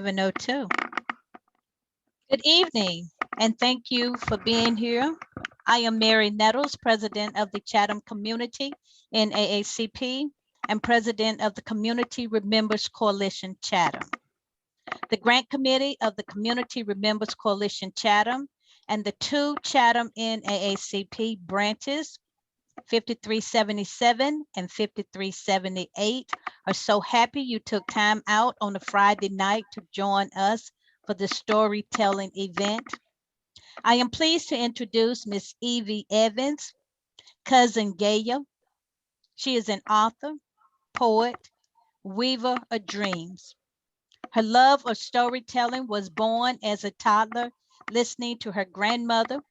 7:02. Good evening, and thank you for being here. I am Mary Nettles, President of the Chatham Community in AACP and President of the Community Remembers Coalition Chatham. The Grant Committee of the Community Remembers Coalition Chatham and the two Chatham NAACP branches, 5377 and 5378, are so happy you took time out on a Friday night to join us for the storytelling event. I am pleased to introduce Miss Evie Evans, cousin Gaia. She is an author, poet, weaver of dreams. Her love of storytelling was born as a toddler, listening to her grandmother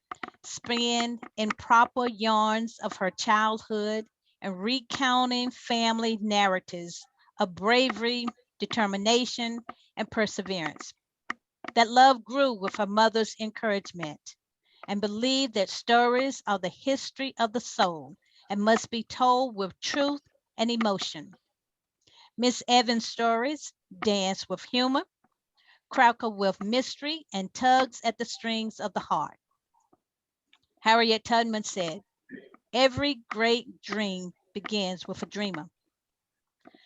spin improper yarns of her childhood and recounting family narratives of bravery, determination, and perseverance. That love grew with her mother's encouragement and believed that stories are the history of the soul and must be told with truth and emotion. Miss Evans' stories dance with humor, crackle with mystery, and tugs at the strings of the heart. Harriet Tubman said, "Every great dream begins with a dreamer."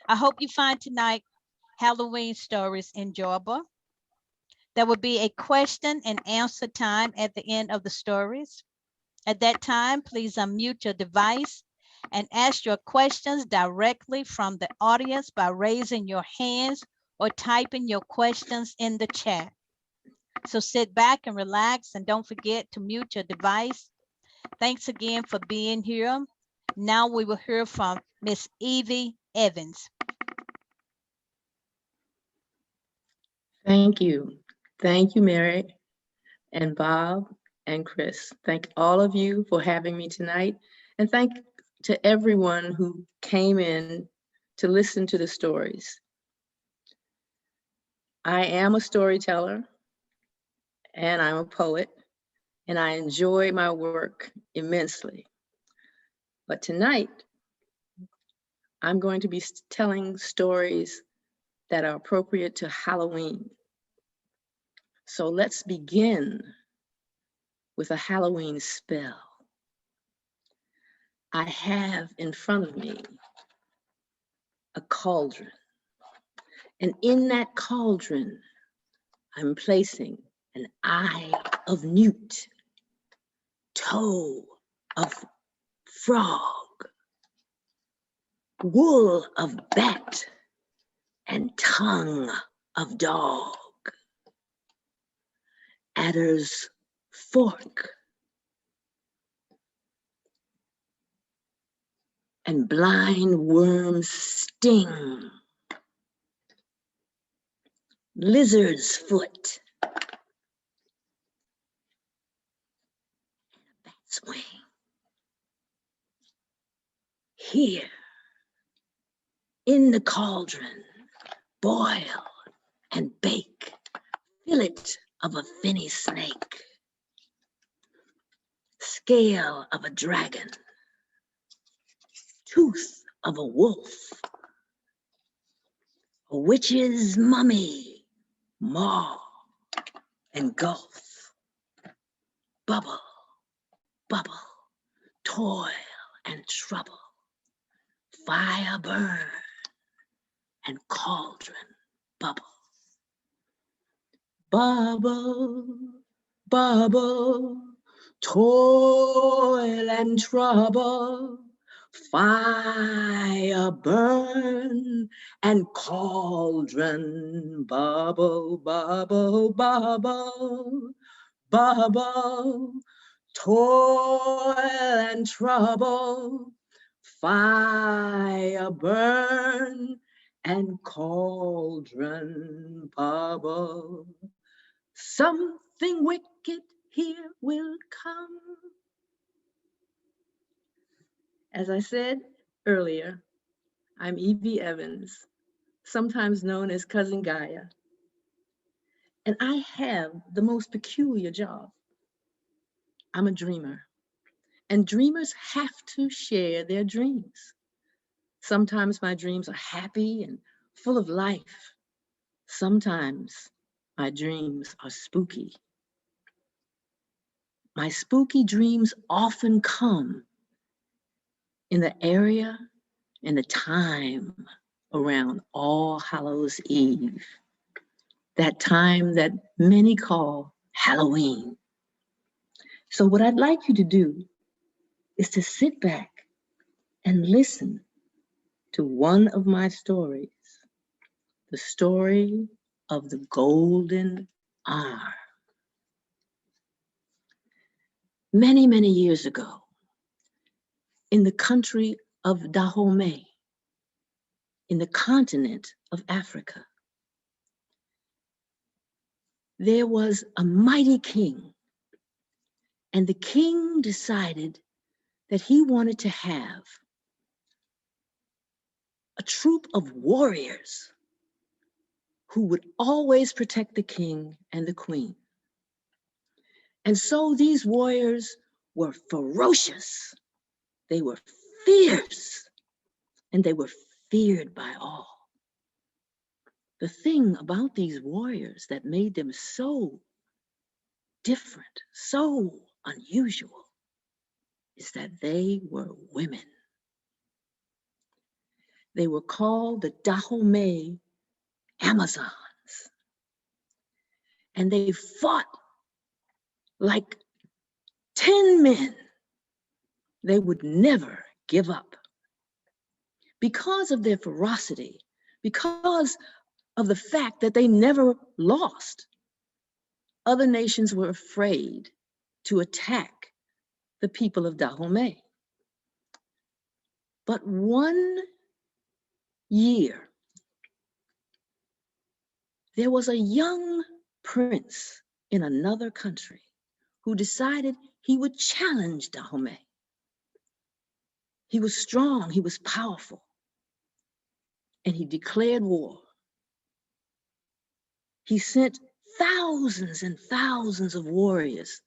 I hope you find tonight Halloween stories enjoyable. There will be a question and answer time at the end of the stories. At that time, please unmute your device and ask your questions directly from the audience by raising your hands or typing your questions in the chat. So sit back and relax and don't forget to mute your device. Thanks again for being here. Now we will hear from Miss Evie Evans. Thank you. Thank you, Mary and Bob and Chris. Thank all of you for having me tonight. And thank to everyone who came in to listen to the stories. I am a storyteller and I'm a poet, and I enjoy my work immensely. But tonight, I'm going to be telling stories that are appropriate to Halloween. So let's begin with a Halloween spell. I have in front of me a cauldron, and in that cauldron, I'm placing an eye of newt, toe of frog, wool of bat, and tongue of dog. Adder's fork and blind worm's sting. Lizard's foot, bat's wing. Here in the cauldron, boil and bake fillet of a finny snake, scale of a dragon, tooth of a wolf, a witch's mummy, maw and gulf, bubble, bubble, toil and trouble, fire burn and cauldron bubble. Bubble, bubble, toil and trouble, fire burn and cauldron bubble, bubble, bubble, bubble, toil and trouble, fire burn and cauldron bubble. Something wicked here will come. As I said earlier, I'm Evie Evans, sometimes known as Cousin Gaia. And I have the most peculiar job. I'm a dreamer. And dreamers have to share their dreams. Sometimes my dreams are happy and full of life. Sometimes My dreams are spooky. My spooky dreams often come in the area and the time around All Hallows Eve, that time that many call Halloween. So what I'd like you to do is to sit back and listen to one of my stories, the story of the golden arm. Many, many years ago, in the country of Dahomey, in the continent of Africa, there was a mighty king, and the king decided that he wanted to have a troop of warriors who would always protect the king and the queen. And so these warriors were ferocious, they were fierce, and they were feared by all. The thing about these warriors that made them so different, so unusual, is that they were women. They were called the Dahomey Amazons. And they fought like 10 men. They would never give up. Because of their ferocity, because of the fact that they never lost, other nations were afraid to attack the people of Dahomey. But one year, there was a young prince in another country who decided he would challenge Dahomey. He was strong, he was powerful, and he declared war. He sent thousands and thousands of warriors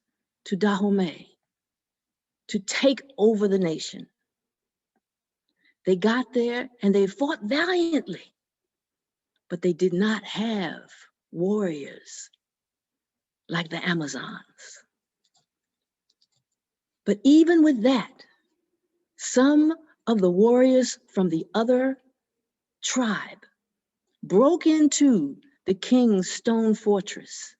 to Dahomey to take over the nation. They got there and they fought valiantly, but they did not have warriors like the Amazons. But even with that, some of the warriors from the other tribe broke into the king's stone fortress.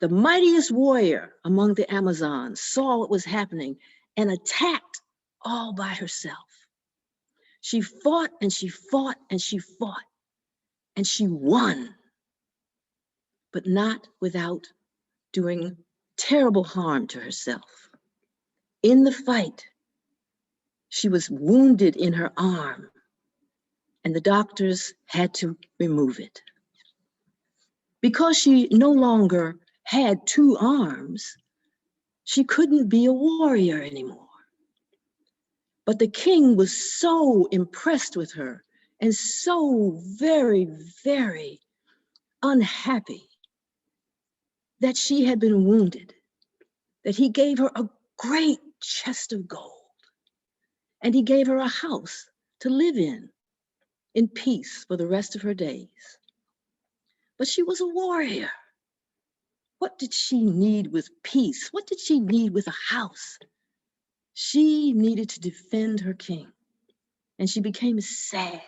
The mightiest warrior among the Amazons saw what was happening and attacked all by herself. She fought and she fought and she fought, and she won, but not without doing terrible harm to herself. In the fight, she was wounded in her arm, and the doctors had to remove it. Because she no longer had two arms, she couldn't be a warrior anymore. But the king was so impressed with her and so very, very unhappy that she had been wounded, that he gave her a great chest of gold, and he gave her a house to live in peace for the rest of her days. But she was a warrior. What did she need with peace? What did she need with a house? She needed to defend her king, and she became sad.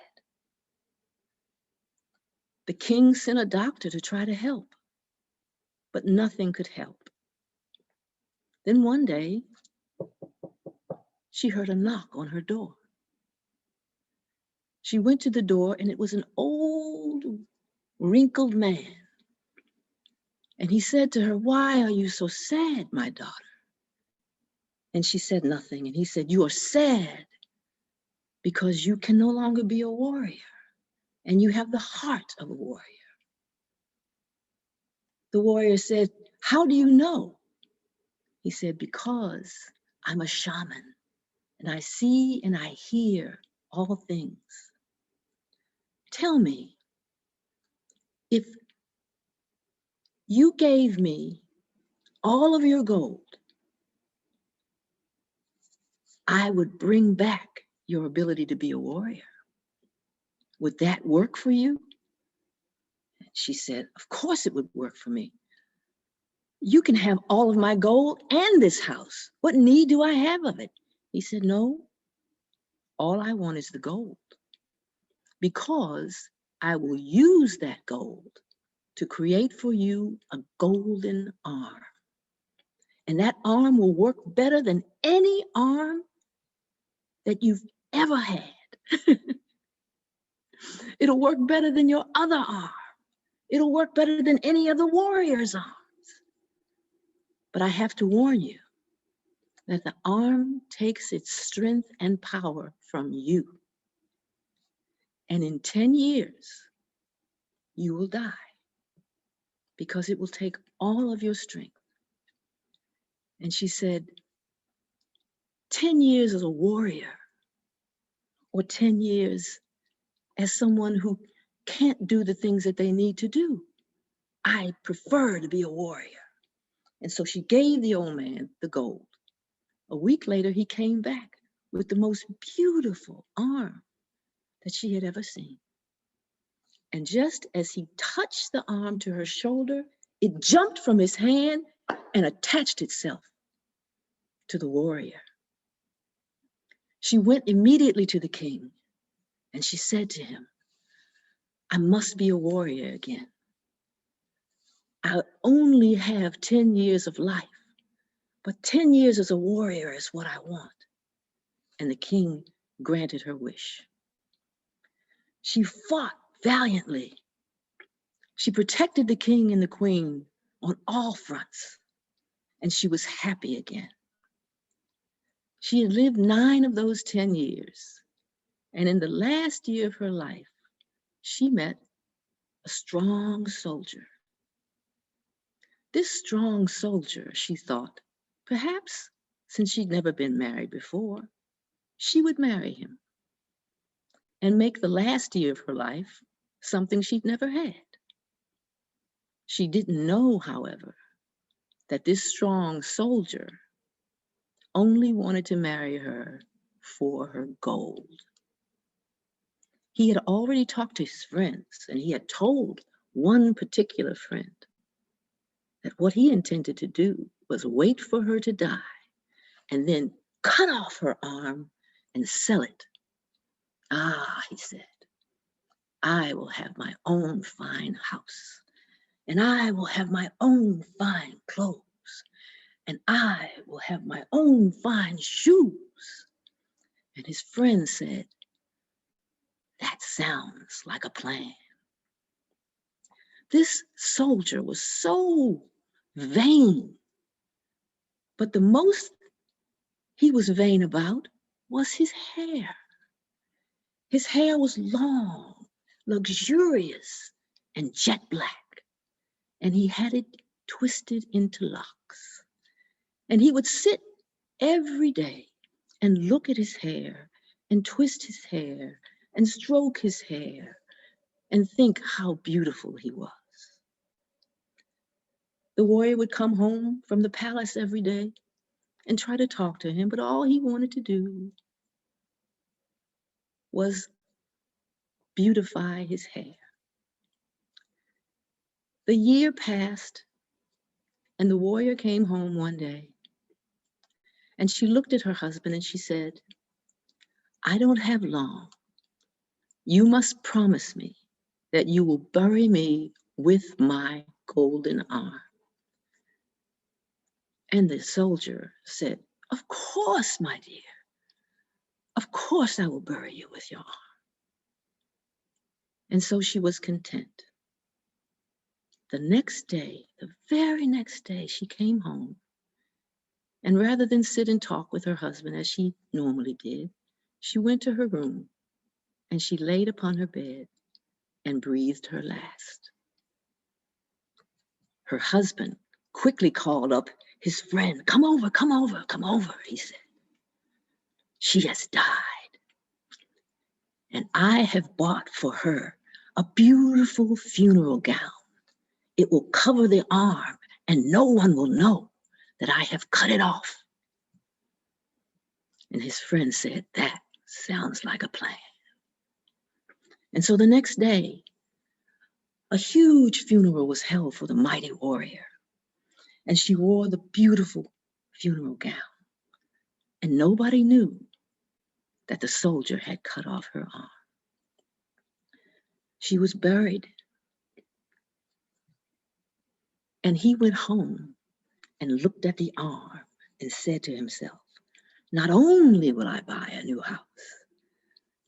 The king sent a doctor to try to help, but nothing could help. Then one day, she heard a knock on her door. She went to the door, and it was an old, wrinkled man. And he said to her, "Why are you so sad, my daughter?" And she said nothing. And he said, "You are sad because you can no longer be a warrior, and you have the heart of a warrior." The warrior said, "How do you know?" He said, "Because I'm a shaman, and I see and I hear all things. Tell me, if you gave me all of your gold, I would bring back your ability to be a warrior. Would that work for you?" She said, of course it would work for me. You can have all of my gold and this house. What need do I have of it? He said, no, all I want is the gold, because I will use that gold to create for you a golden arm. And that arm will work better than any arm that you've ever had. It'll work better than your other arm. It'll work better than any other warrior's arms. But I have to warn you that the arm takes its strength and power from you. And in 10 years, you will die, because it will take all of your strength. And she said, 10 years as a warrior, or 10 years as someone who can't do the things that they need to do. I prefer to be a warrior. And so she gave the old man the gold. A week later, he came back with the most beautiful arm that she had ever seen. And just as he touched the arm to her shoulder, it jumped from his hand and attached itself to the warrior. She went immediately to the king, and she said to him, I must be a warrior again. I only have 10 years of life, but 10 years as a warrior is what I want. And the king granted her wish. She fought valiantly. She protected the king and the queen on all fronts, and she was happy again. She had lived 9 of those 10 years, and in the last year of her life, she met a strong soldier. This strong soldier, she thought, perhaps since she'd never been married before, she would marry him and make the last year of her life something she'd never had. She didn't know, however, that this strong soldier only wanted to marry her for her gold. He had already talked to his friends, and he had told one particular friend that what he intended to do was wait for her to die and then cut off her arm and sell it. Ah, he said, I will have my own fine house, and I will have my own fine clothes, and I will have my own fine shoes. And his friend said, that sounds like a plan. This soldier was so vain, but the most he was vain about was his hair. His hair was long, luxurious, and jet black, and he had it twisted into locks. And he would sit every day and look at his hair and twist his hair and stroke his hair and think how beautiful he was. The warrior would come home from the palace every day and try to talk to him, but all he wanted to do was beautify his hair. The year passed, and the warrior came home one day, and she looked at her husband and she said, I don't have long. You must promise me that you will bury me with my golden arm. And the soldier said, of course, my dear. Of course I will bury you with your arm. And so she was content. The next day, the very next day, she came home. And rather than sit and talk with her husband as she normally did, she went to her room and she laid upon her bed and breathed her last. Her husband quickly called up his friend. Come over, come over, come over, he said. She has died. And I have bought for her a beautiful funeral gown. It will cover the arm and no one will know that I have cut it off. And his friend said, that sounds like a plan. And so the next day, A huge funeral was held for the mighty warrior, and she wore the beautiful funeral gown. And nobody knew that the soldier had cut off her arm. She was buried, and he went home and looked at the arm and said to himself, not only will I buy a new house,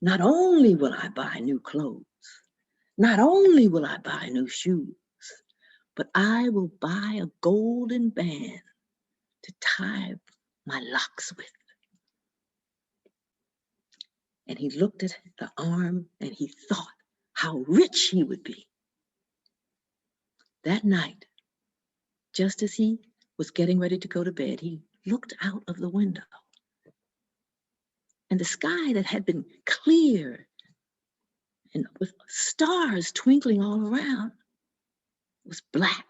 not only will I buy new clothes, not only will I buy new shoes, but I will buy a golden band to tie my locks with. And he looked at the arm and he thought how rich he would be. That night, just as he was getting ready to go to bed, he looked out of the window. And the sky that had been clear and with stars twinkling all around was black.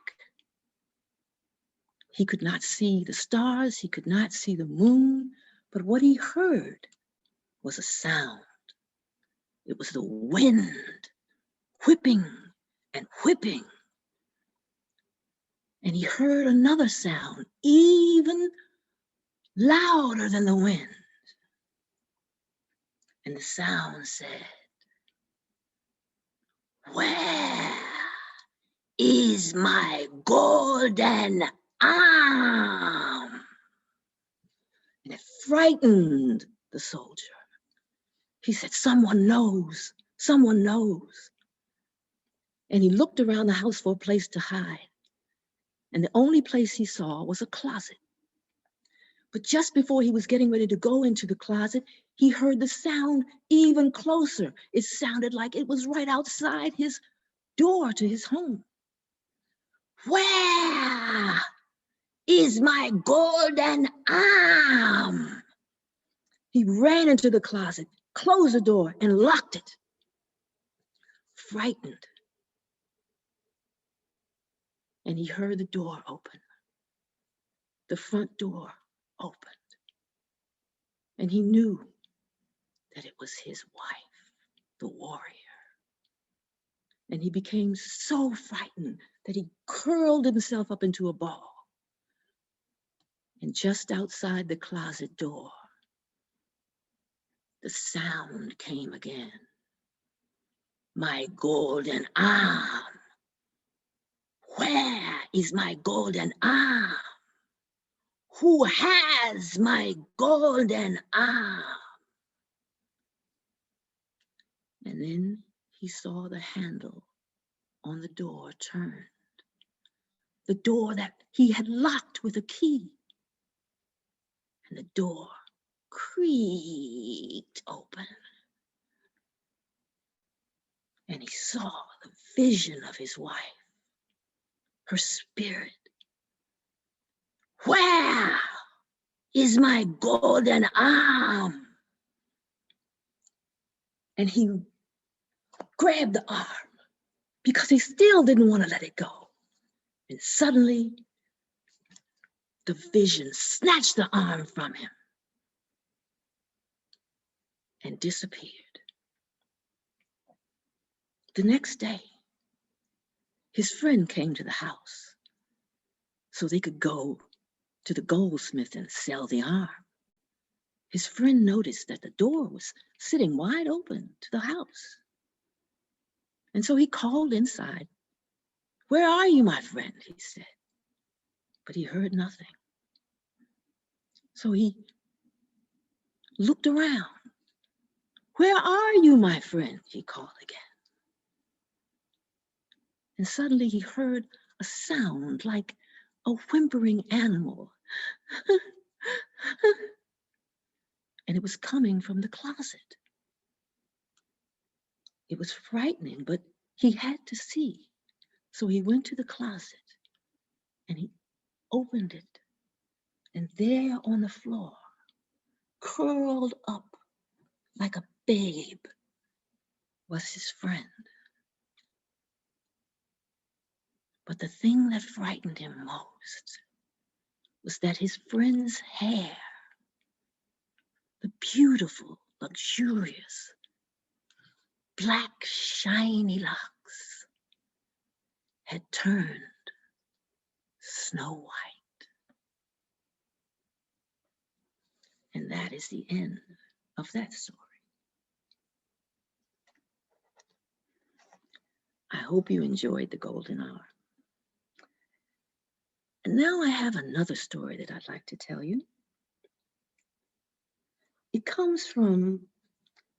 He could not see the stars, he could not see the moon, but what he heard was a sound. It was the wind whipping and whipping. And he heard another sound, even louder than the wind. And the sound said, "Where is my golden arm?" And it frightened the soldier. He said, "Someone knows, someone knows." And he looked around the house for a place to hide. And the only place he saw was a closet. But just before he was getting ready to go into the closet, he heard the sound even closer. It sounded like it was right outside his door to his home. "Where is my golden arm?" He ran into the closet, closed the door, and locked it. Frightened. And he heard the door open. The front door opened. And he knew that it was his wife, the warrior. And he became so frightened that he curled himself up into a ball. And just outside the closet door, the sound came again. "My golden arm. Where is my golden arm? Who has my golden arm?" And then he saw the handle on the door turned. The door that he had locked with a key. And the door creaked open. And he saw the vision of his wife, her spirit. "Where is my golden arm?" And he grabbed the arm because he still didn't want to let it go. And suddenly, the vision snatched the arm from him and disappeared. The next day, his friend came to the house so they could go to the goldsmith and sell the arm. His friend noticed that the door was sitting wide open to the house. And so he called inside. "Where are you, my friend?" he said. But he heard nothing. So he looked around. "Where are you, my friend?" he called again. And suddenly he heard a sound like a whimpering animal. And it was coming from the closet. It was frightening, but he had to see. So he went to the closet and he opened it. And there on the floor, curled up like a babe, was his friend. But the thing that frightened him most was that his friend's hair, the beautiful, luxurious, black, shiny locks, had turned snow white. And that is the end of that story. I hope you enjoyed the golden hour. And now I have another story that I'd like to tell you. It comes from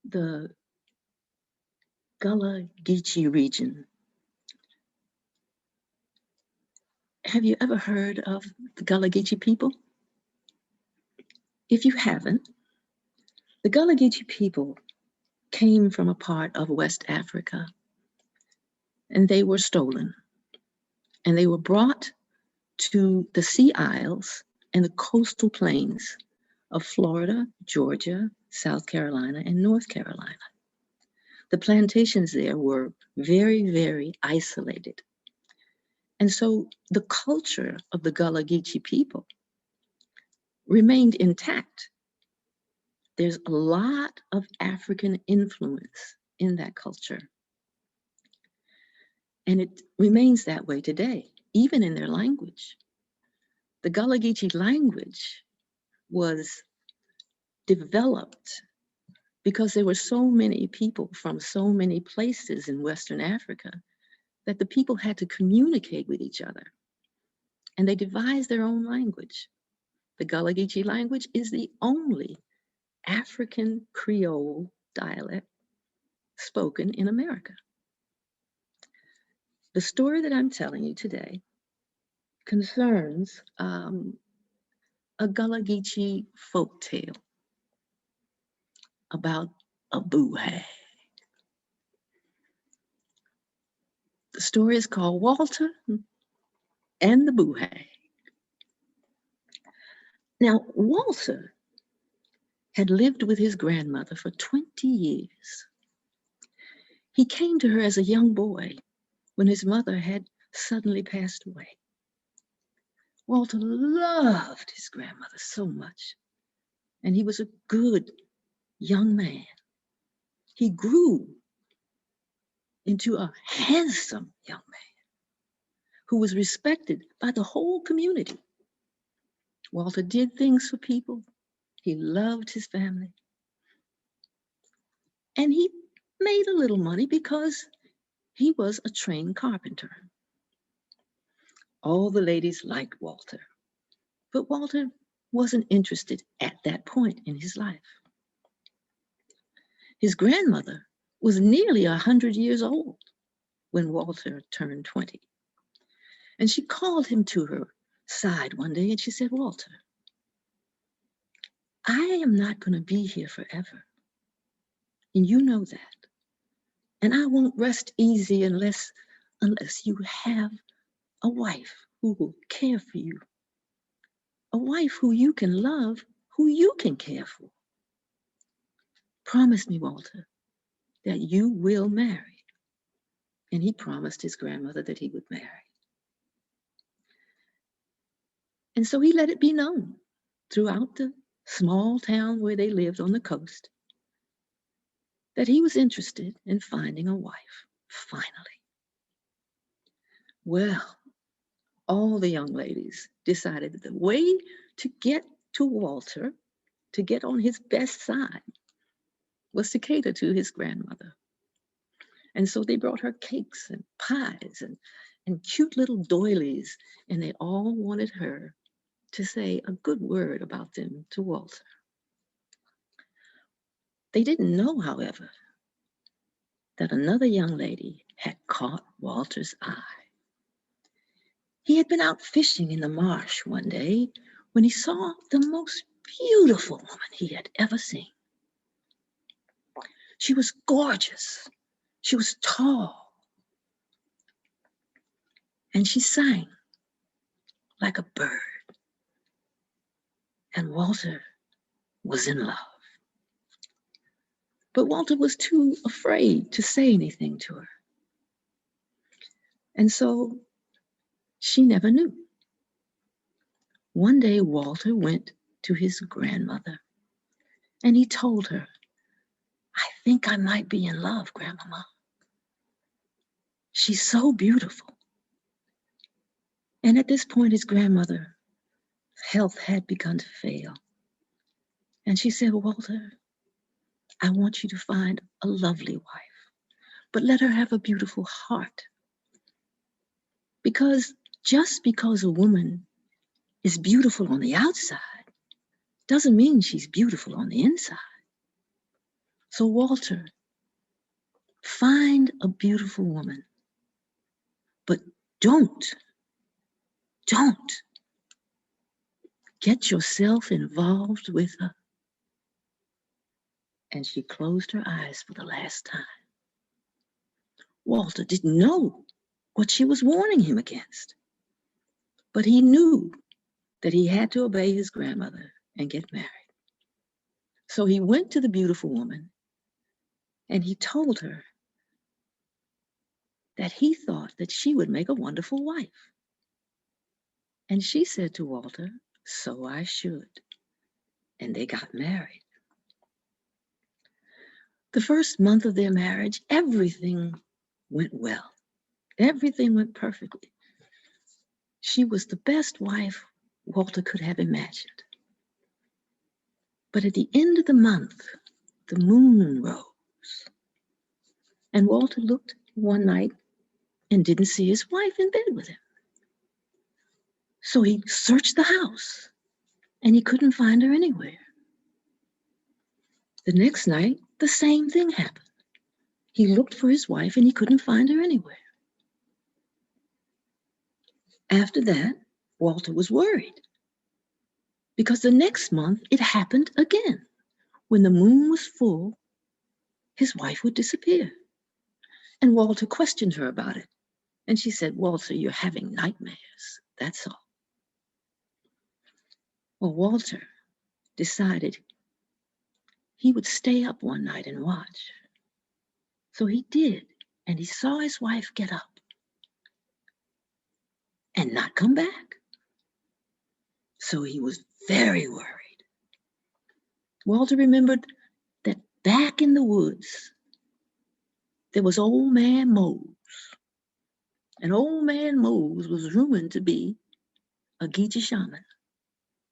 the Gullah Geechee region. Have you ever heard of the Gullah Geechee people? If you haven't, the Gullah Geechee people came from a part of West Africa, and they were stolen, and they were brought to the Sea Isles and the coastal plains of Florida, Georgia, South Carolina, and North Carolina. The plantations there were very, very isolated. And so the culture of the Gullah Geechee people remained intact. There's a lot of African influence in that culture. And it remains that way today, even in their language. The Gullah Geechee language was developed because there were so many people from so many places in Western Africa that the people had to communicate with each other. And they devised their own language. The Gullah Geechee language is the only African Creole dialect spoken in America. The story that I'm telling you today concerns a Gullah Geechee folk tale about a boo hag. The story is called Walter and the Boo Hag. Now, Walter had lived with his grandmother for 20 years. He came to her as a young boy when his mother had suddenly passed away. Walter loved his grandmother so much, and he was a good young man. He grew into a handsome young man who was respected by the whole community. Walter did things for people. He loved his family. And he made a little money because he was a trained carpenter. All the ladies liked Walter, but Walter wasn't interested at that point in his life. His grandmother was nearly 100 years old when Walter turned 20. And she called him to her side one day and she said, Walter, I am not going to be here forever. And you know that. And I won't rest easy unless you have a wife who will care for you. A wife who you can love, who you can care for. Promise me, Walter, that you will marry. And he promised his grandmother that he would marry. And so he let it be known throughout the small town where they lived on the coast that he was interested in finding a wife, finally. Well, all the young ladies decided that the way to get to Walter, to get on his best side, was to cater to his grandmother. And so they brought her cakes and pies and cute little doilies, and they all wanted her to say a good word about them to Walter. They didn't know, however, that another young lady had caught Walter's eye. He had been out fishing in the marsh one day when he saw the most beautiful woman he had ever seen. She was gorgeous. She was tall. And she sang like a bird. And Walter was in love. But Walter was too afraid to say anything to her. And so she never knew. One day, Walter went to his grandmother and he told her, I think I might be in love, Grandmama. She's so beautiful. And at this point, his grandmother's health had begun to fail. And she said, Walter, I want you to find a lovely wife, but let her have a beautiful heart. Because just because a woman is beautiful on the outside doesn't mean she's beautiful on the inside. So, Walter, find a beautiful woman, but don't get yourself involved with her. And she closed her eyes for the last time. Walter didn't know what she was warning him against, but he knew that he had to obey his grandmother and get married. So he went to the beautiful woman and he told her that he thought that she would make a wonderful wife. And she said to Walter, so I should. And they got married. The first month of their marriage, everything went well. Everything went perfectly. She was the best wife Walter could have imagined. But at the end of the month, the moon rose. And Walter looked one night and didn't see his wife in bed with him. So he searched the house and he couldn't find her anywhere. The next night, the same thing happened. He looked for his wife and he couldn't find her anywhere. After that, Walter was worried because the next month it happened again. When the moon was full, his wife would disappear. And Walter questioned her about it. And she said, Walter, you're having nightmares. That's all. Well, Walter decided he would stay up one night and watch. So he did. And he saw his wife get up and not come back. So he was very worried. Walter remembered that back in the woods, there was old man Mose. And old man Mose was rumored to be a Geechee shaman.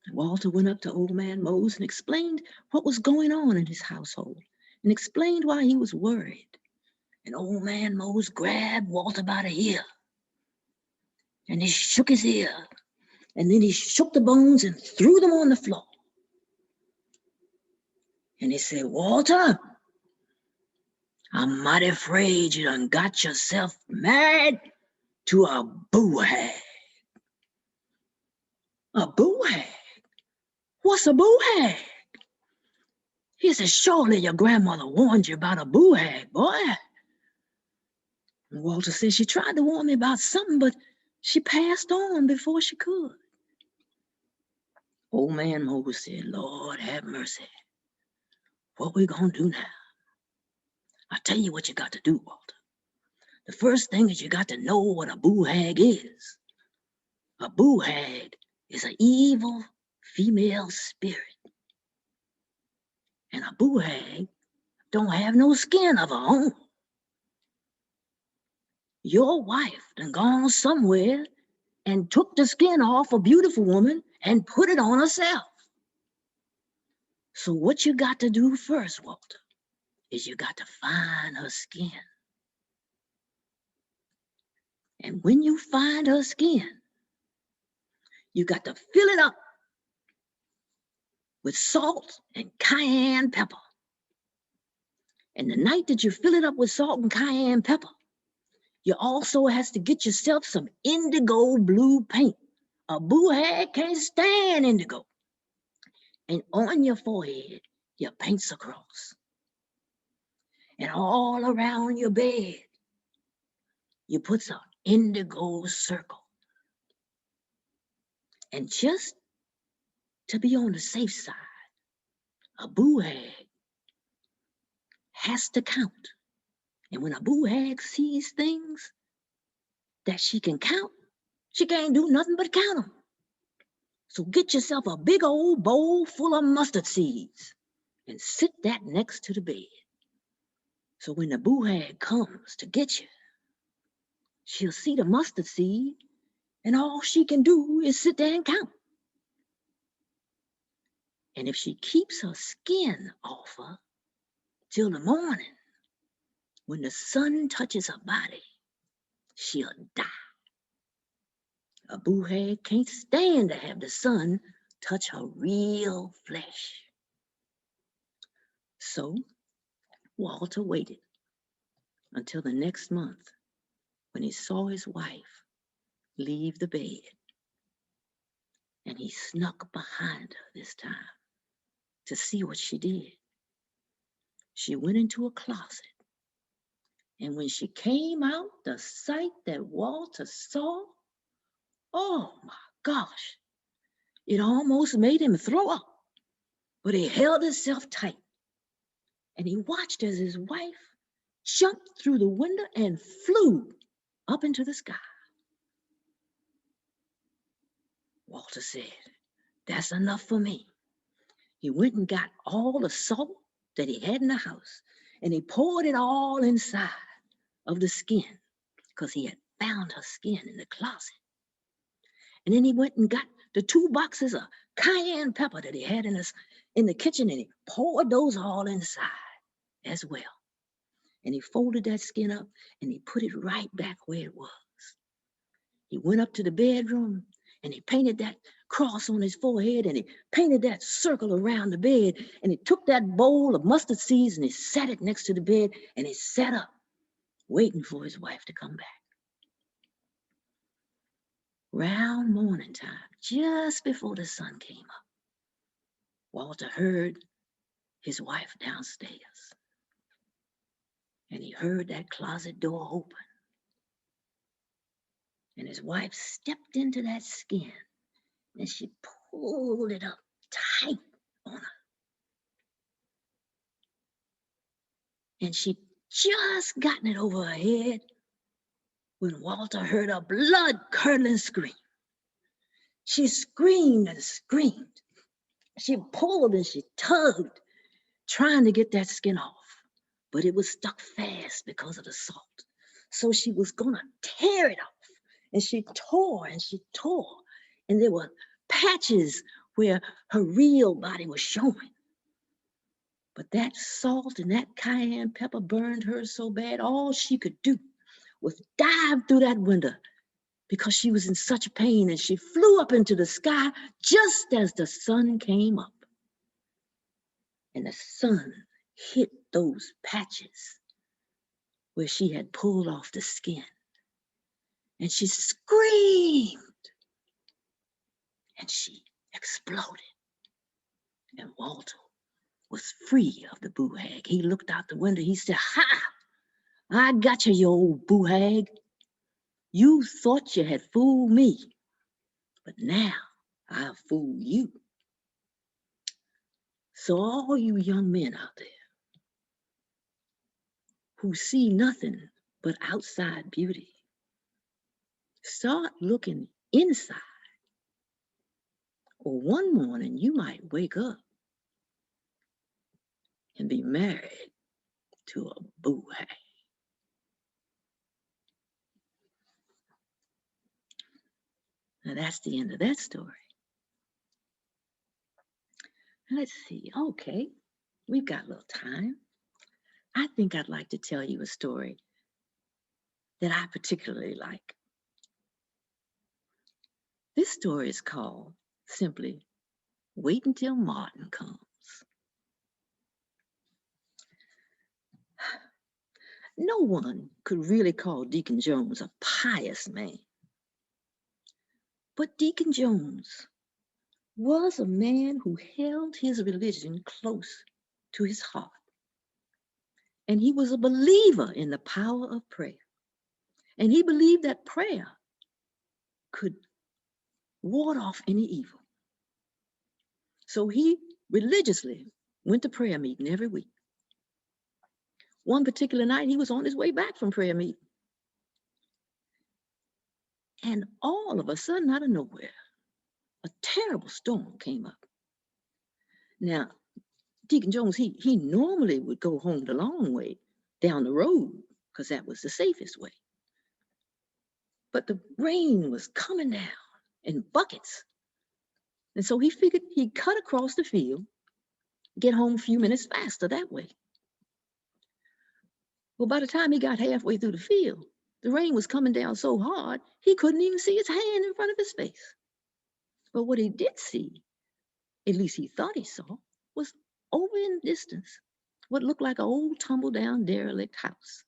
And Walter went up to old man Mose and explained what was going on in his household and explained why he was worried. And old man Mose grabbed Walter by the ear and he shook his ear and then he shook the bones and threw them on the floor. And he said, Walter, I'm mighty afraid you done got yourself married to a boo hag. A boo hag? What's a boo hag? He said, surely your grandmother warned you about a boo hag, boy. And Walter said, she tried to warn me about something, but she passed on before she could. Old man Mose said, Lord have mercy. What we gonna do now? I'll tell you what you got to do, Walter. The first thing is you got to know what a boo hag is. A boo hag is an evil female spirit. And a boo hag don't have no skin of her own. Your wife done gone somewhere and took the skin off a beautiful woman and put it on herself. So what you got to do first, Walter, is you got to find her skin. And when you find her skin, you got to fill it up with salt and cayenne pepper. And the night that you fill it up with salt and cayenne pepper, you also has to get yourself some indigo blue paint. A boo hag can't stand indigo. And on your forehead, you paint a cross. And all around your bed, you put some indigo circle. And just to be on the safe side, a boo hag has to count. And when a boo hag sees things that she can count, she can't do nothing but count them. So get yourself a big old bowl full of mustard seeds and sit that next to the bed. So when the boo hag comes to get you, she'll see the mustard seed and all she can do is sit there and count. And if she keeps her skin off her till the morning, when the sun touches her body, she'll die. A boo hag can't stand to have the sun touch her real flesh. So Walter waited until the next month when he saw his wife leave the bed. And he snuck behind her this time to see what she did. She went into a closet. And when she came out, the sight that Walter saw, oh my gosh, it almost made him throw up. But he held himself tight. And he watched as his wife jumped through the window and flew up into the sky. Walter said, "That's enough for me." He went and got all the salt that he had in the house, and he poured it all inside of the skin, because he had found her skin in the closet. And then he went and got the 2 boxes of cayenne pepper that he had in the kitchen, and he poured those all inside as well. And he folded that skin up and he put it right back where it was. He went up to the bedroom and he painted that cross on his forehead, and he painted that circle around the bed, and he took that bowl of mustard seeds and he set it next to the bed, and he sat up waiting for his wife to come back. Round morning time, just before the sun came up, Walter heard his wife downstairs, and he heard that closet door open, and his wife stepped into that skin, and she pulled it up tight on her. And she just gotten it over her head when Walter heard a blood-curdling scream. She screamed and screamed. She pulled and she tugged, trying to get that skin off, but it was stuck fast because of the salt. So she was gonna tear it off, and she tore and she tore, and there were patches where her real body was showing. But that salt and that cayenne pepper burned her so bad, all she could do was dive through that window because she was in such pain, and she flew up into the sky just as the sun came up. And the sun hit those patches where she had pulled off the skin. And she screamed, and she exploded. And Walter was free of the boo hag. He looked out the window. He said, "Ha! I got you, you old boo hag. You thought you had fooled me, but now I'll fool you." So all you young men out there who see nothing but outside beauty, start looking inside, or one morning you might wake up and be married to a boo hag. Now that's the end of that story. Let's see. Okay, we've got a little time. I think I'd like to tell you a story that I particularly like. This story is called simply "Wait Until Martin Comes." No one could really call Deacon Jones a pious man. But Deacon Jones was a man who held his religion close to his heart. And he was a believer in the power of prayer. And he believed that prayer could ward off any evil. So he religiously went to prayer meeting every week. One particular night, he was on his way back from prayer meeting. And all of a sudden, out of nowhere, a terrible storm came up. Now, Deacon Jones, he normally would go home the long way down the road because that was the safest way. but the rain was coming down in buckets. And so he figured he'd cut across the field, get home a few minutes faster that way. Well, by the time he got halfway through the field, the rain was coming down so hard, he couldn't even see his hand in front of his face. But what he did see, at least he thought he saw, was over in the distance what looked like an old tumble down derelict house.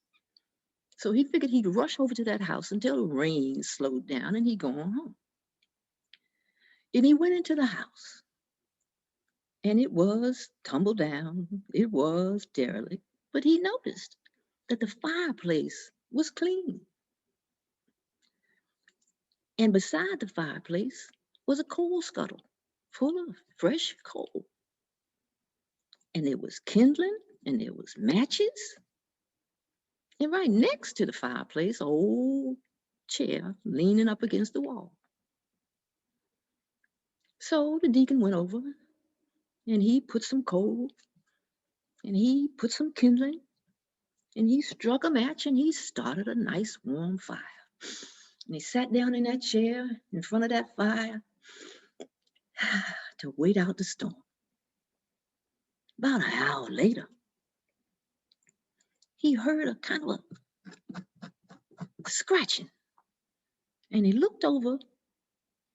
So he figured he'd rush over to that house until the rain slowed down and he'd go on home. And he went into the house, and it was tumbled down, it was derelict, but he noticed that the fireplace was clean. And beside the fireplace was a coal scuttle full of fresh coal. And there was kindling, and there was matches. And right next to the fireplace, an old chair leaning up against the wall. So the deacon went over, and he put some coal, and he put some kindling, and he struck a match, and he started a nice warm fire. And he sat down in that chair in front of that fire to wait out the storm. About an hour later, he heard a kind of a scratching. And he looked over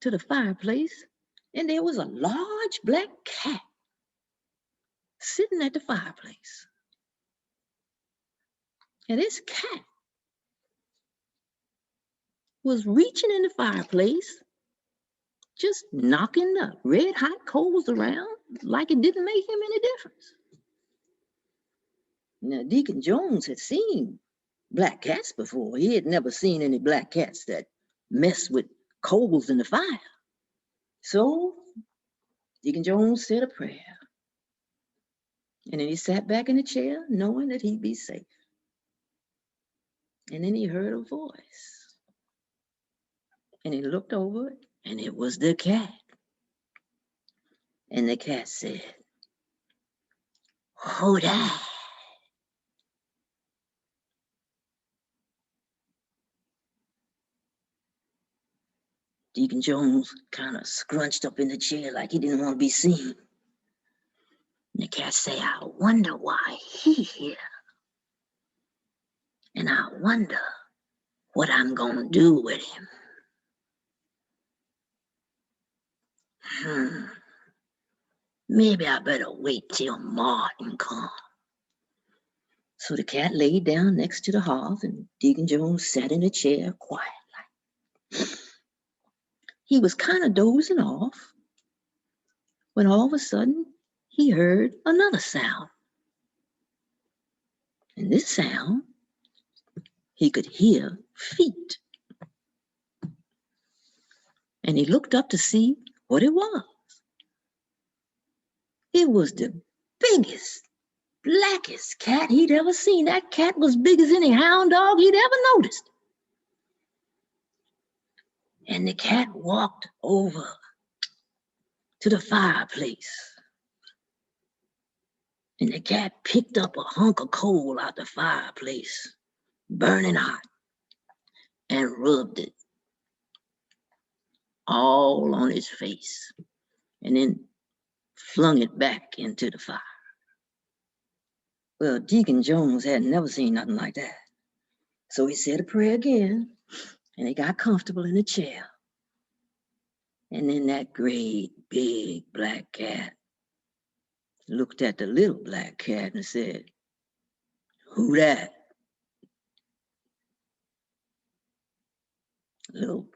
to the fireplace, and there was a large black cat sitting at the fireplace. And this cat was reaching in the fireplace, just knocking the red hot coals around like it didn't make him any difference. Now, Deacon Jones had seen black cats before. He had never seen any black cats that mess with coals in the fire. So Deacon Jones said a prayer. And then he sat back in the chair knowing that he'd be safe. And then he heard a voice. And he looked over, and it was the cat. And the cat said, "Who that?" Deacon Jones kind of scrunched up in the chair like he didn't want to be seen. And the cat said, "I wonder why he's here. And I wonder what I'm going to do with him. Maybe I better wait till Martin comes." So the cat laid down next to the hearth, and Deacon Jones sat in a chair quiet like. He was kind of dozing off when all of a sudden he heard another sound. And this sound, he could hear feet. And he looked up to see what it was. It was the biggest, blackest cat he'd ever seen. That cat was big as any hound dog he'd ever noticed. And the cat walked over to the fireplace. And the cat picked up a hunk of coal out the fireplace, burning hot, and rubbed it all on his face, and then flung it back into the fire. Well, Deacon Jones had never seen nothing like that. So he said a prayer again, and he got comfortable in the chair. And then that great big black cat looked at the little black cat and said, "Who that?" Little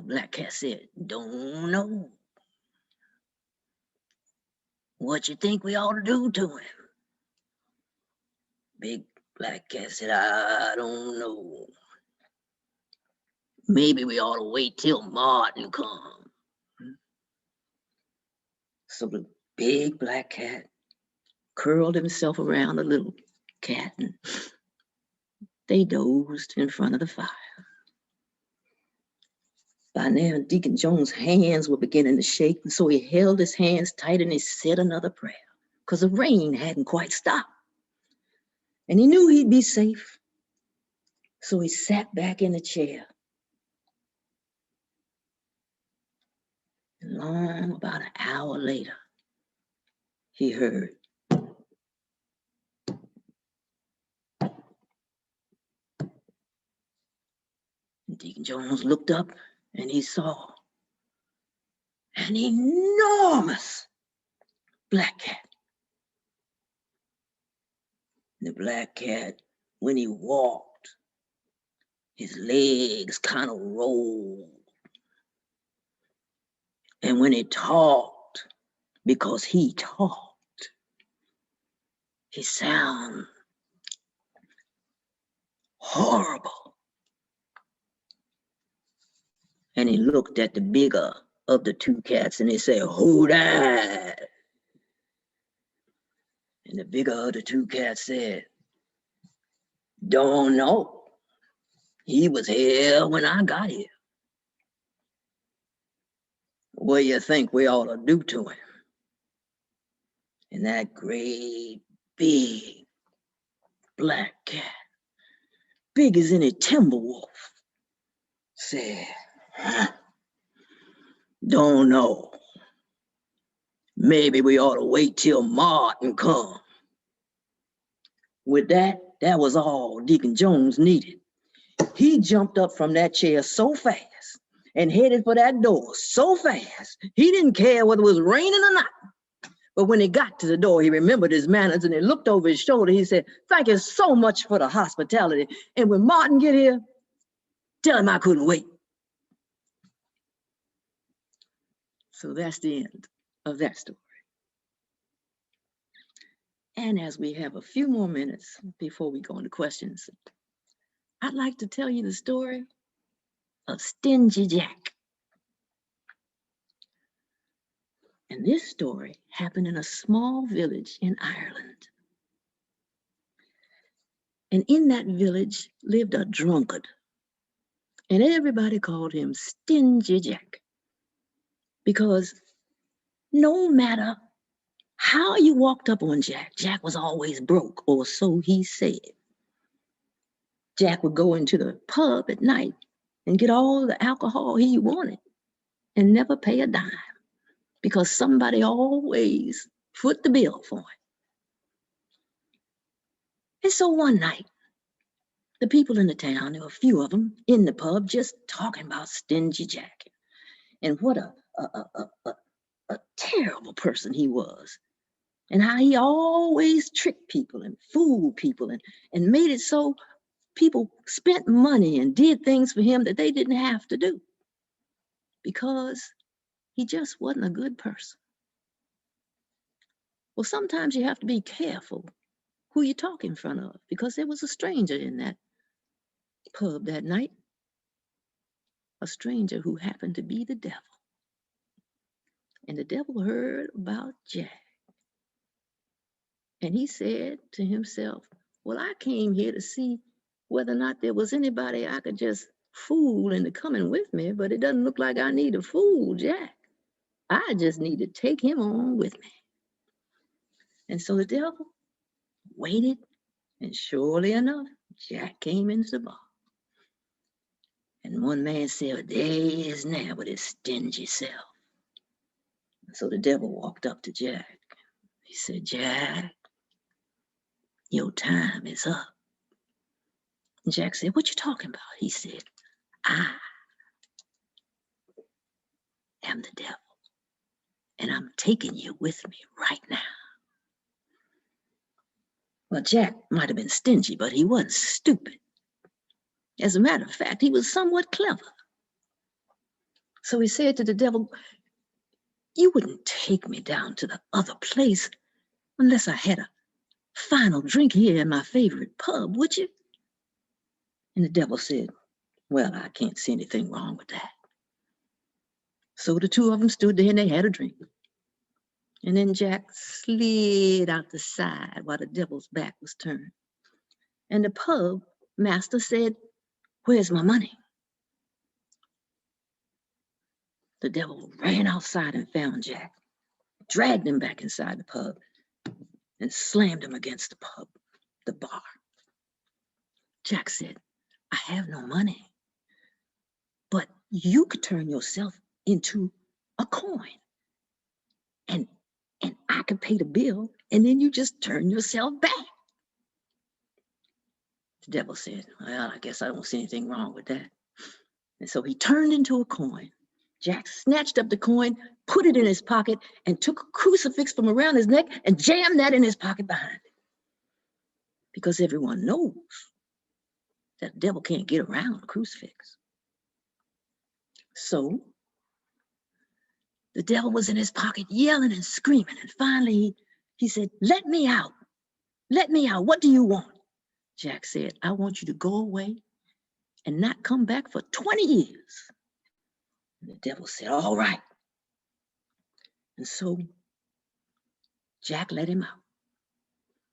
black cat said, "Don't know." "What you think we ought to do to him?" Big black cat said, "I don't know. Maybe we ought to wait till Martin comes." So the big black cat curled himself around the little cat, and they dozed in front of the fire. By now, Deacon Jones' hands were beginning to shake, and so he held his hands tight and he said another prayer, because the rain hadn't quite stopped. And he knew he'd be safe. So he sat back in the chair about an hour later, he heard, Deacon Jones looked up and he saw an enormous black cat. The black cat, when he walked, his legs kind of rolled. And when he talked, because he talked, his sound horrible. And he looked at the bigger of the two cats and he said, "Who that?" And the bigger of the two cats said, "Don't know. He was here when I got here. What do you think we ought to do to him?" And that great big black cat, big as any timber wolf, said, "Don't know. Maybe we ought to wait till Martin come." With that, that was all Deacon Jones needed. He jumped up from that chair so fast and headed for that door so fast, he didn't care whether it was raining or not. But when he got to the door, he remembered his manners and he looked over his shoulder. He said, "Thank you so much for the hospitality. And when Martin get here, tell him I couldn't wait." So that's the end of that story. And as we have a few more minutes before we go into questions, I'd like to tell you the story of Stingy Jack. And this story happened in a small village in Ireland. And in that village lived a drunkard. And everybody called him Stingy Jack. Because no matter how you walked up on Jack, Jack was always broke, or so he said. Jack would go into the pub at night and get all the alcohol he wanted and never pay a dime because somebody always foot the bill for him. And so one night, the people in the town, there were a few of them in the pub just talking about Stingy Jack and what a terrible person he was and how he always tricked people and fooled people and made it so people spent money and did things for him that they didn't have to do because he just wasn't a good person. Well, sometimes you have to be careful who you talk in front of because there was a stranger in that pub that night, a stranger who happened to be the devil. And the devil heard about Jack. And he said to himself, "Well, I came here to see whether or not there was anybody I could just fool into coming with me, but it doesn't look like I need to fool Jack. I just need to take him on with me." And so the devil waited, and surely enough, Jack came into the bar. And one man said, "There he is now with his stingy self." And so the devil walked up to Jack. He said, "Jack, your time is up." And Jack said, "What you talking about?" He said, "I am the devil, and I'm taking you with me right now." Well, Jack might have been stingy, but he wasn't stupid. As a matter of fact, he was somewhat clever. So he said to the devil, "You wouldn't take me down to the other place unless I had a final drink here in my favorite pub, would you?" And the devil said, "Well, I can't see anything wrong with that." So the two of them stood there and they had a drink. And then Jack slid out the side while the devil's back was turned. And the pub master said, "Where's my money?" The devil ran outside and found Jack, dragged him back inside the pub, and slammed him against the bar. Jack said, "I have no money, but you could turn yourself into a coin and I can pay the bill, and then you just turn yourself back. The devil said, well, I guess I don't see anything wrong with that. And so he turned into a coin. Jack snatched up the coin, put it in his pocket, and took a crucifix from around his neck and jammed that in his pocket behind it. Because everyone knows that the devil can't get around a crucifix. So the devil was in his pocket yelling and screaming. And finally he said, let me out. Let me out. What do you want? Jack said, I want you to go away and not come back for 20 years. And the devil said, all right. And so Jack let him out.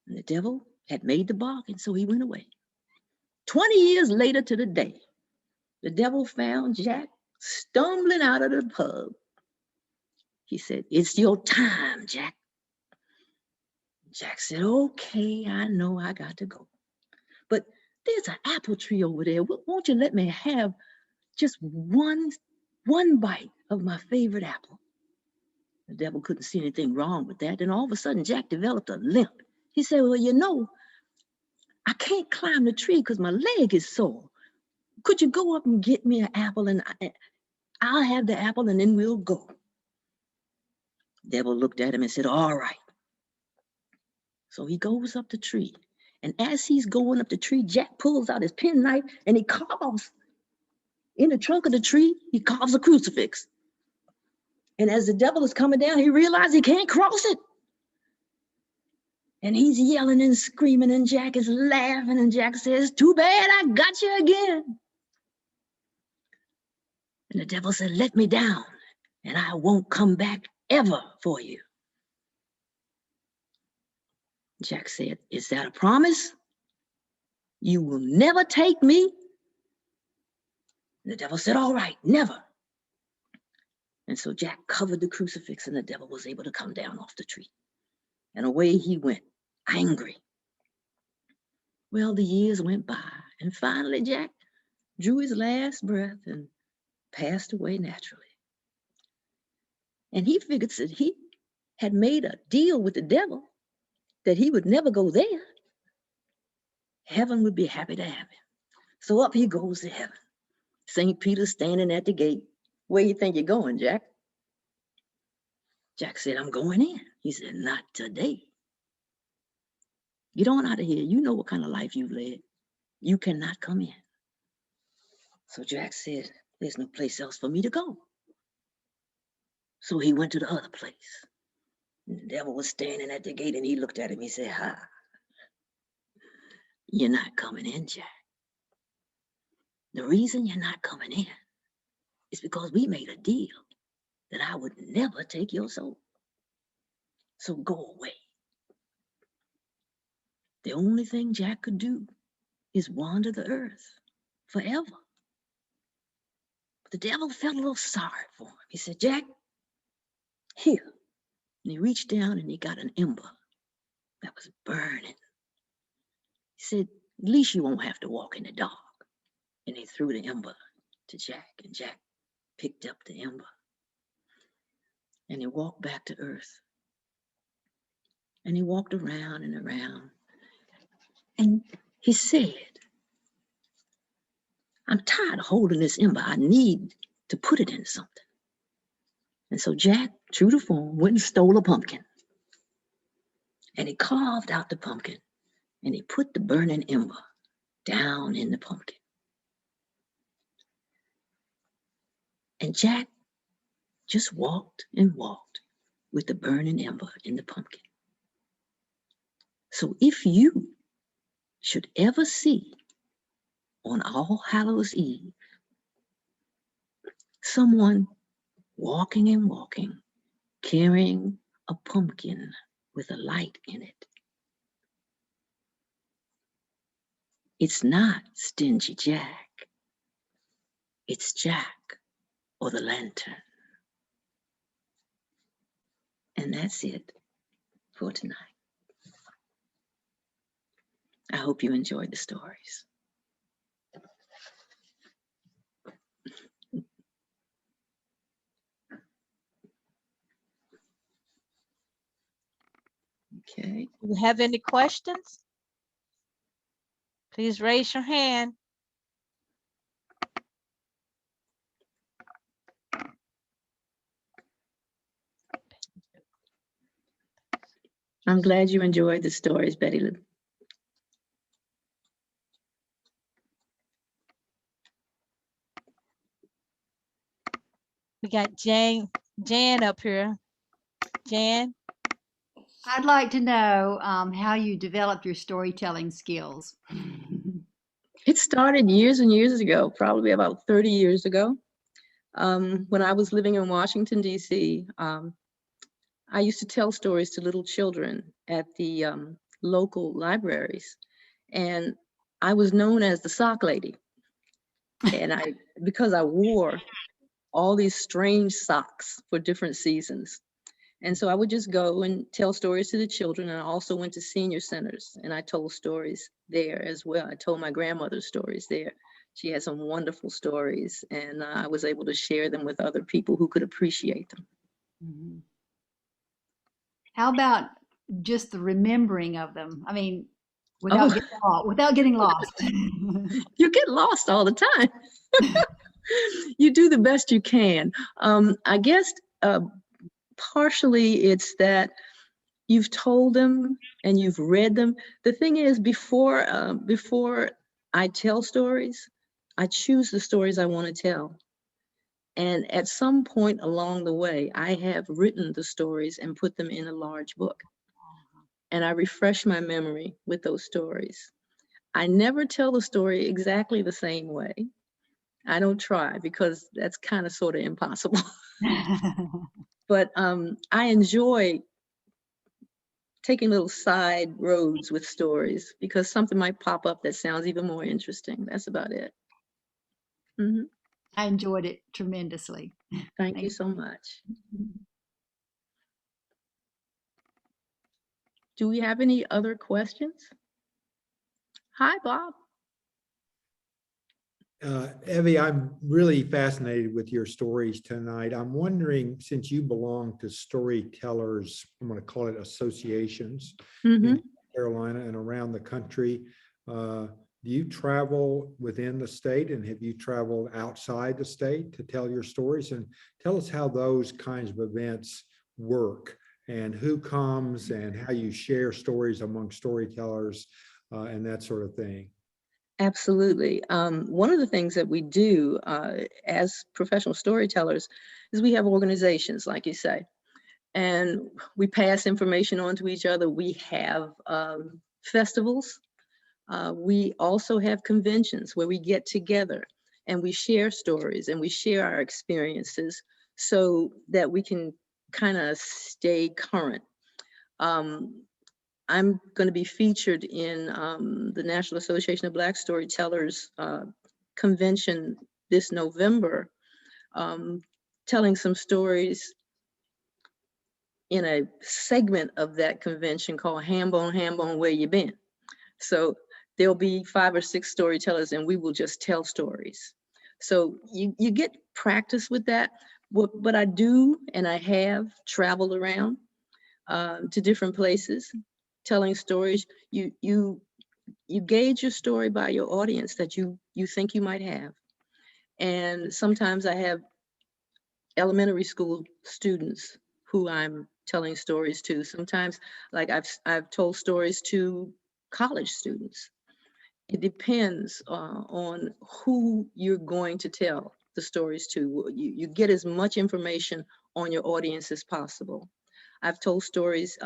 And the devil had made the bargain, so he went away. 20 years later to the day, the devil found Jack stumbling out of the pub. He said, it's your time, Jack. Jack said, okay, I know I got to go. But there's an apple tree over there. Won't you let me have just one bite of my favorite apple? The devil couldn't see anything wrong with that. And all of a sudden, Jack developed a limp. He said, well, you know, I can't climb the tree because my leg is sore. Could you go up and get me an apple, and I'll have the apple, and then we'll go. The devil looked at him and said, all right. So he goes up the tree. And as he's going up the tree, Jack pulls out his penknife and he carves in the trunk of the tree, he carves a crucifix. And as the devil is coming down, he realizes he can't cross it. And he's yelling and screaming, and Jack is laughing, and Jack says, too bad I got you again. And the devil said, let me down, and I won't come back ever for you. Jack said, is that a promise? You will never take me? And the devil said, all right, never. And so Jack covered the crucifix, and the devil was able to come down off the tree. And away he went, angry. Well, the years went by, and finally Jack drew his last breath and passed away naturally. And he figured that he had made a deal with the devil that he would never go there. Heaven would be happy to have him. So up he goes to heaven. St. Peter standing at the gate. Where you think you're going, Jack? Jack said, I'm going in. He said, not today. Get on out of here. You know what kind of life you've led. You cannot come in. So Jack said, there's no place else for me to go. So he went to the other place. And the devil was standing at the gate, and he looked at him. He said, ha, you're not coming in, Jack. The reason you're not coming in is because we made a deal that I would never take your soul. So go away. The only thing Jack could do is wander the earth forever. But the devil felt a little sorry for him. He said, Jack, here. And he reached down and he got an ember that was burning. He said, at least you won't have to walk in the dark. And he threw the ember to Jack, and Jack picked up the ember. And he walked back to earth. And he walked around and around. And he said, I'm tired of holding this ember. I need to put it in something. And so Jack, true to form, went and stole a pumpkin. And he carved out the pumpkin. And he put the burning ember down in the pumpkin. And Jack just walked and walked with the burning ember in the pumpkin. So if you should ever see on All Hallows Eve someone walking and walking, carrying a pumpkin with a light in it, it's not Stingy Jack. It's Jack or the lantern. And that's it for tonight. I hope you enjoyed the stories. you have any questions? Please raise your hand. I'm glad you enjoyed the stories, Betty Lou. We got Jan up here. Jan, I'd like to know how you developed your storytelling skills. It started years and years ago, probably about 30 years ago. When I was living in Washington, D.C., I used to tell stories to little children at the local libraries. And I was known as the sock lady. And because I wore all these strange socks for different seasons. And so I would just go and tell stories to the children. And I also went to senior centers and I told stories there as well. I told my grandmother's stories there. She had some wonderful stories and I was able to share them with other people who could appreciate them. Mhm. How about just the remembering of them? I mean, without getting lost. You get lost all the time. You do the best you can. I guess partially it's that you've told them and you've read them. The thing is, before I tell stories, I choose the stories I want to tell. And at some point along the way, I have written the stories and put them in a large book. And I refresh my memory with those stories. I never tell the story exactly the same way. I don't try because that's kind of sort of impossible. But I enjoy taking little side roads with stories because something might pop up that sounds even more interesting. That's about it. Mm-hmm. I enjoyed it tremendously. Thank you so much. Do we have any other questions? Hi, Bob. Evie, I'm really fascinated with your stories tonight. I'm wondering, since you belong to storytellers, I'm going to call it associations Mm-hmm. in Carolina and around the country, do you travel within the state and have you traveled outside the state to tell your stories? And tell us how those kinds of events work and who comes and how you share stories among storytellers and that sort of thing. Absolutely. One of the things that we do as professional storytellers is we have organizations, like you say, and we pass information on to each other. We have festivals. We also have conventions where we get together and we share stories and we share our experiences so that we can kind of stay current. I'm going to be featured in the National Association of Black Storytellers convention this November, telling some stories in a segment of that convention called Hambone, Where You Been? So there'll be 5 or 6 storytellers and we will just tell stories. So you get practice with that. But I do, and I have traveled around to different places telling stories. You gauge your story by your audience that you think you might have. And sometimes I have elementary school students who I'm telling stories to. Sometimes, like I've told stories to college students. It depends on who you're going to tell the stories to. You get as much information on your audience as possible. I've told stories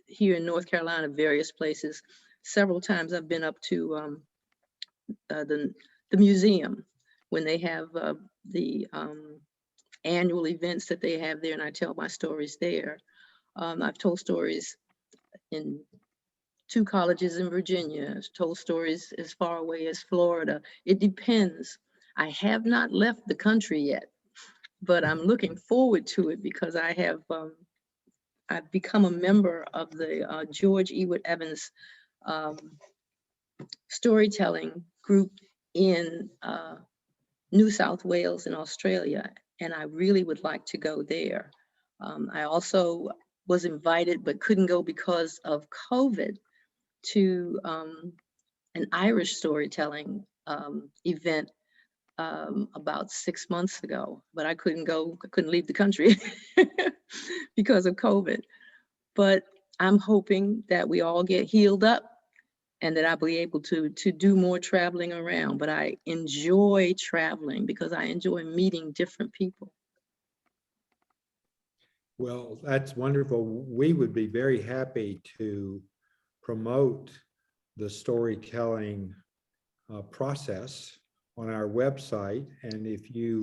here in North Carolina, various places. Several times I've been up to the museum when they have the annual events that they have there, and I tell my stories there. I've told stories in 2 colleges in Virginia. I've told stories as far away as Florida. It depends. I have not left the country yet, but I'm looking forward to it because I've become a member of the George Ewart Evans storytelling group in New South Wales in Australia, and I really would like to go there. I also was invited but couldn't go because of COVID to an Irish storytelling event about 6 months ago, but I couldn't go, I couldn't leave the country because of COVID. But I'm hoping that we all get healed up and that I'll be able to do more traveling around. But I enjoy traveling because I enjoy meeting different people. Well, that's wonderful. We would be very happy to promote the storytelling process on our website. And if you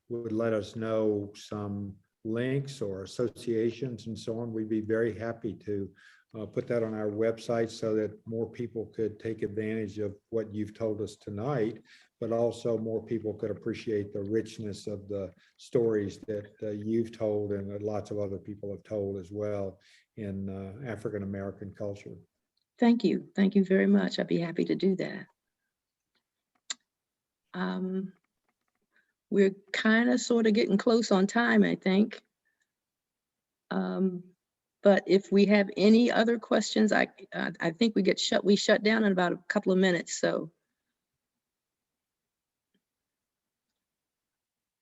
would let us know some links or associations and so on, we'd be very happy to put that on our website so that more people could take advantage of what you've told us tonight, but also more people could appreciate the richness of the stories that you've told and that lots of other people have told as well in African-American culture. Thank you. Thank you very much. I'd be happy to do that. We're kind of sort of getting close on time, I think. But if we have any other questions, I think we shut down in about a couple of minutes. So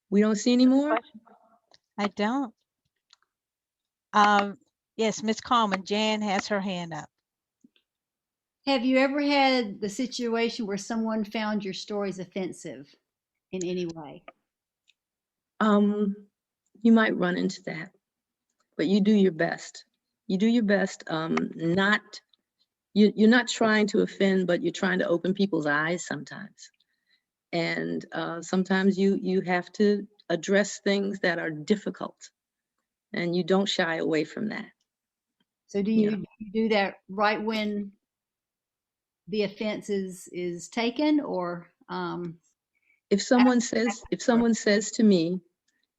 we don't see any more. I don't. Yes, Miss Carmen, Jan has her hand up. Have you ever had the situation where someone found your stories offensive in any way? You might run into that, but you do your best. You do your best. You're not trying to offend, but you're trying to open people's eyes sometimes. And sometimes you have to address things that are difficult, and you don't shy away from that. So do Yeah. you do that right when the offense is taken, or If someone says to me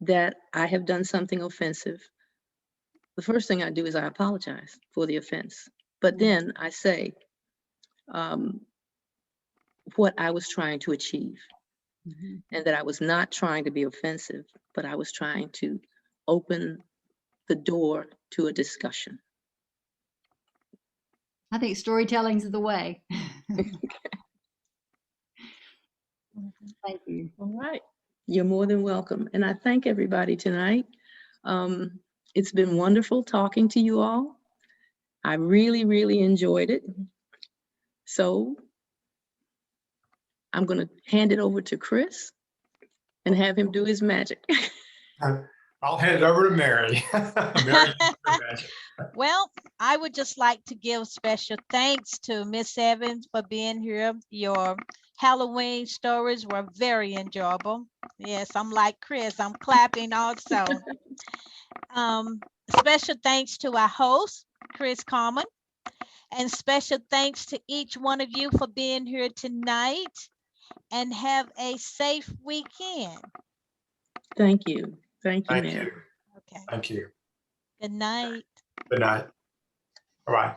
that I have done something offensive, the first thing I do is I apologize for the offense. But then I say what I was trying to achieve, and that I was not trying to be offensive, but I was trying to open the door to a discussion. I think storytelling's the way. Thank you. All right. You're more than welcome. And I thank everybody tonight. It's been wonderful talking to you all. I really, really enjoyed it. So I'm going to hand it over to Chris and have him do his magic. I'll hand it over to Mary. Mary, Well, I would just like to give special thanks to Miss Evans for being here. Your Halloween stories were very enjoyable. Yes, I'm like Chris, I'm clapping also. Special thanks to our host, Chris Carmen, and special thanks to each one of you for being here tonight, and have a safe weekend. Thank you. Thank you, thank Mary. you. Okay. Thank you. Good night. Good night. All right.